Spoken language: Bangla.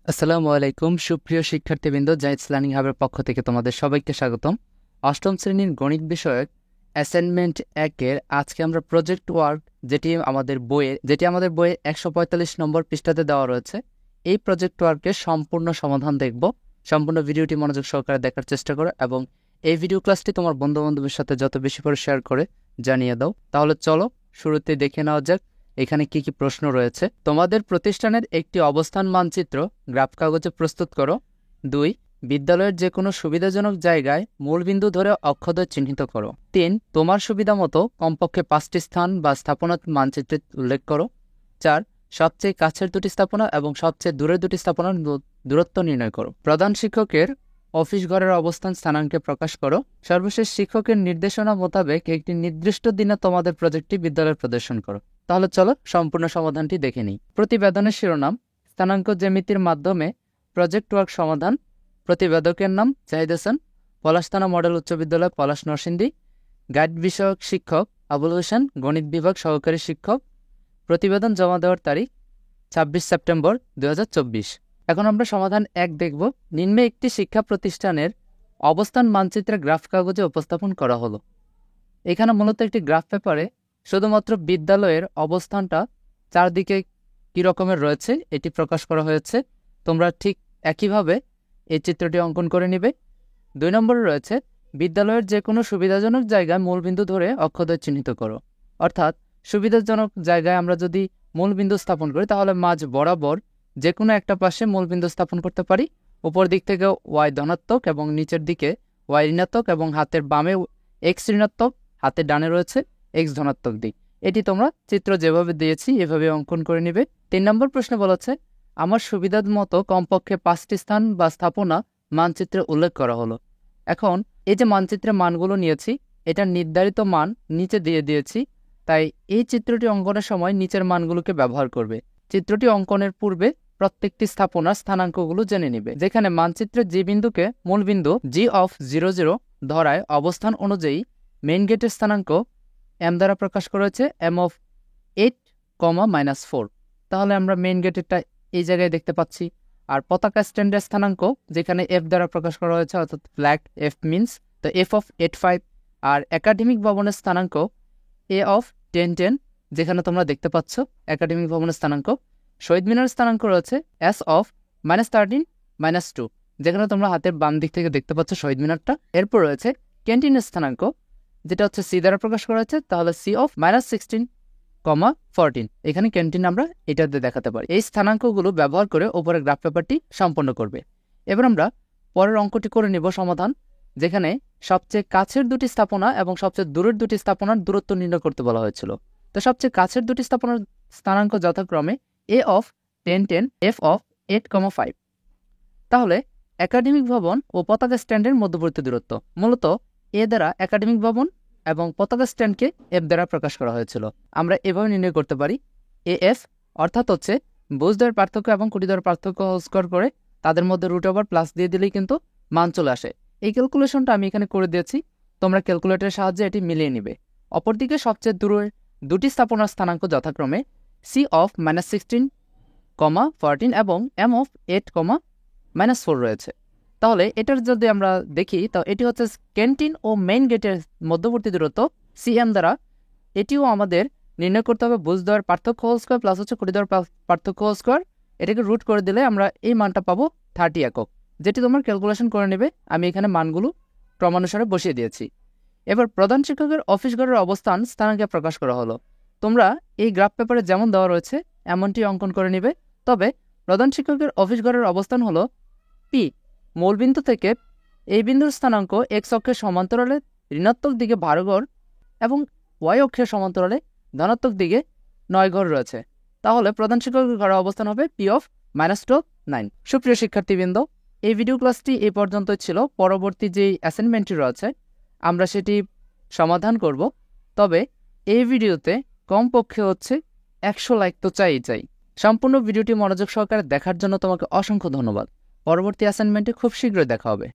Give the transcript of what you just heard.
আসসালামু আলাইকুম সুপ্রিয় শিক্ষার্থীবৃন্দ, জাইটস লার্নিং হাবের পক্ষ থেকে তোমাদের সবাইকে স্বাগতম। অষ্টম শ্রেণীর গণিত বিষয়ক অ্যাসাইনমেন্ট 1-এর আজকে আমরা প্রজেক্ট ওয়ার্ক যেটি আমাদের বইয়ে 145 নম্বর পৃষ্ঠাতে দেওয়া রয়েছে, এই প্রজেক্ট ওয়ার্কের সম্পূর্ণ সমাধান দেখব। সম্পূর্ণ ভিডিওটি মনোযোগ সহকারে দেখার চেষ্টা করো এবং এই ভিডিও ক্লাসটি তোমার বন্ধু-বান্ধবের সাথে যত বেশি করে শেয়ার করে জানিয়ে দাও। তাহলে চলো শুরুতে দেখে নেওয়া যাক এখানে কি কি প্রশ্ন রয়েছে। তোমাদের প্রতিষ্ঠানের একটি অবস্থান মানচিত্র গ্রাফ কাগজে প্রস্তুত করো। 2. বিদ্যালয়ের যে কোনো সুবিধাজনক জায়গায় মূলবিন্দু ধরে অক্ষদ্বয় চিহ্নিত করো। 3. তোমার সুবিধা মতো কমপক্ষে 5টি স্থান বা স্থাপনা মানচিত্রে উল্লেখ করো। 4. সবচেয়ে কাছের দুটি স্থাপনা এবং সবচেয়ে দূরের দুটি স্থাপনার দূরত্ব নির্ণয় করো। প্রধান শিক্ষকের অফিস ঘরের অবস্থান স্থানাঙ্কে প্রকাশ করো। সর্বশেষ শিক্ষকের নির্দেশনা মোতাবেক একটি নির্দিষ্ট দিনে তোমাদের প্রজেক্টটি বিদ্যালয়ে প্রদর্শন করো। তাহলে চলো সম্পূর্ণ সমাধানটি দেখে নিই। প্রতিবেদনের শিরোনাম স্থানাঙ্ক জ্যামিতির মাধ্যমে প্রজেক্ট ওয়ার্ক সমাধান। প্রতিবেদকের নাম জাহিদ হাসান, পলাশ থানা মডেল উচ্চ বিদ্যালয়, পলাশ, নরসিংদী। গাইড বিষয়ক শিক্ষক আবুল হোসেন, গণিত বিভাগ সহকারী শিক্ষক। প্রতিবেদন জমা দেওয়ার তারিখ 26 সেপ্টেম্বর 2024। এখন আমরা সমাধান 1 দেখব। নিম্নে একটি শিক্ষা প্রতিষ্ঠানের অবস্থান মানচিত্রে গ্রাফ কাগজে উপস্থাপন করা হলো। এখানে মূলত একটি গ্রাফ পেপারে শুধুমাত্র বিদ্যালয়ের অবস্থানটা চারদিকে কী রকমের রয়েছে এটি প্রকাশ করা হয়েছে। তোমরা ঠিক একইভাবে এই চিত্রটি অঙ্কন করে নিবে। 2 নম্বরে রয়েছে বিদ্যালয়ের যে কোনো সুবিধাজনক জায়গায় মূলবিন্দু ধরে অক্ষদ্বয় চিহ্নিত করো। অর্থাৎ সুবিধাজনক জায়গায় আমরা যদি মূলবিন্দু স্থাপন করি তাহলে মাঝ বরাবর যে কোনো একটা পাশে মূলবিন্দু স্থাপন করতে পারি। উপর দিক থেকে ওয়াই ধনাত্মক এবং নিচের দিকে ওয়াই ঋণাত্মক এবং হাতের বামে এক্স ঋণাত্মক, হাতের ডানে রয়েছে এক্স ধনাত্মক দিক। এটি তোমরা চিত্র যেভাবে দিয়েছি এভাবে অঙ্কন করে নিবে। 3 নম্বর প্রশ্ন বলেছে আমার সুবিধা মতো কমপক্ষে 5টি স্থান বা স্থাপনা মানচিত্রে উল্লেখ করা হলো। এখন এই যে মানচিত্রে মানগুলো নিয়েছি এটা নির্ধারিত মান নিচে দিয়ে দিয়েছি, তাই এই চিত্রটি অঙ্কনের সময় নিচের মানগুলোকে ব্যবহার করবে। চিত্রটি অঙ্কনের পূর্বে প্রত্যেকটি স্থাপনার স্থানাঙ্কগুলো জেনে নিবে। যেখানে মানচিত্রের যে বিন্দুকে মূলবিন্দু G(0,0) ধরায় অবস্থান অনুযায়ী মেইন গেটের স্থানাঙ্ক m দ্বারা প্রকাশ করা হয়েছে m(8, -4)। তাহলে আমরা মেইন গেটেরটা এই জায়গায় দেখতে পাচ্ছি। আর পতাকা স্ট্যান্ডের স্থানাঙ্ক যেখানে f দ্বারা প্রকাশ করা হয়েছে, অর্থাৎ ফ্ল্যাগ f মিনস তো f(8,5). আর একাডেমিক ভবনের স্থানাঙ্ক a(10,10) যেখানে তোমরা দেখতে পাচ্ছ একাডেমিক ভবনের স্থানাঙ্ক। শহীদ মিনার স্থানাঙ্ক রয়েছে s(-13, -2) যেখানে তোমরা হাতের বাম দিক থেকে দেখতে পাচ্ছ শহীদ মিনারটা। এরপর রয়েছে ক্যান্টিনের স্থানাঙ্ক যেটা হচ্ছে c দ্বারা প্রকাশ করা হয়েছে, তাহলে c(-16, 14) এখানে ক্যান্টিন আমরা এটাতে দেখাতে পারি। এই স্থানাঙ্কগুলো ব্যবহার করে উপরে গ্রাফ পেপারটি সম্পন্ন করবে। এবার আমরা পরের অঙ্কটি করে নিব সমাধান, যেখানে সবচেয়ে কাছের দুটি স্থাপনা এবং সবচেয়ে দূরের দুটি স্থাপনার দূরত্ব নির্ণয় করতে বলা হয়েছিল। তো সবচেয়ে কাছের দুটি স্থাপনার স্থানাঙ্ক যথাক্রমে a(10,10), f(8,5). তাহলে একাডেমিক ভবন ও পতাকা স্ট্যান্ডের মধ্যবর্তী দূরত্ব মূলত এ দ্বারা একাডেমিক ভবন এবং পতাকা স্ট্যান্ডকে এফ দ্বারা প্রকাশ করা হয়েছিল। আমরা এভাবে নির্ণয় করতে পারি এএফ অর্থাৎ হচ্ছে ভুজদ্বয়ের পার্থক্য এবং কোটিদ্বয়ের পার্থক্য স্কোয়ার করে তাদের মধ্যে √ প্লাস দিয়ে দিলেই কিন্তু মান চলে আসে। এই ক্যালকুলেশনটা আমি এখানে করে দিয়েছি, তোমরা ক্যালকুলেটরের সাহায্যে এটি মিলিয়ে নিবে। অপরদিকে সবচেয়ে দূরের দুটি স্থাপনার স্থানাঙ্ক যথাক্রমে c(-16, 14) এবং m(8, -4) রয়েছে। তাহলে এটার যদি আমরা দেখি তো এটি হচ্ছে ক্যান্টিন ও মেইন গেটের মধ্যবর্তী দূরত্ব cm দ্বারা। এটিও আমাদের নির্ণয় করতে হবে ভুজদ্বয়ের পার্থক্য হোল স্কোয়ার প্লাস হচ্ছে কোটিদ্বয়ের পার্থক্য হোল স্কোয়ার। এটাকে রুট করে দিলে আমরা এই মানটা পাবো 30 একক, যেটি তোমরা ক্যালকুলেশন করে নেবে। আমি এখানে মানগুলো ক্রমানুসারে বসিয়ে দিয়েছি। এবার প্রধান শিক্ষকের অফিস ঘরের অবস্থান স্থানাঙ্কে প্রকাশ করা হলো। তোমরা এই গ্রাফ পেপারে যেমন দেওয়া রয়েছে এমনটি অঙ্কন করে নিবে। তবে প্রধান শিক্ষকের অফিস ঘরের অবস্থান হলো P। মূলবিন্দু থেকে এই বিন্দুর স্থানাঙ্ক x অক্ষের সমান্তরালে ঋণাত্মক দিকে 12 ঘর এবং y অক্ষের সমান্তরালে ধনাত্মক দিকে 9 ঘর রয়েছে। তাহলে প্রধান শিক্ষকের ঘরের অবস্থান হবে P(-9). সুপ্রিয় শিক্ষার্থীবৃন্দ, এই ভিডিও ক্লাসটি এই পর্যন্তই ছিল। পরবর্তী যে অ্যাসাইনমেন্টটি রয়েছে আমরা সেটি সমাধান করব। তবে এই ভিডিওতে কমপক্ষে হচ্ছে 100 লাইক তো চাই। সম্পূর্ণ ভিডিওটি মনোযোগ সহকারে দেখার জন্য তোমাকে অসংখ্য ধন্যবাদ। পরবর্তী অ্যাসাইনমেন্টে খুব শীঘ্রই দেখা হবে।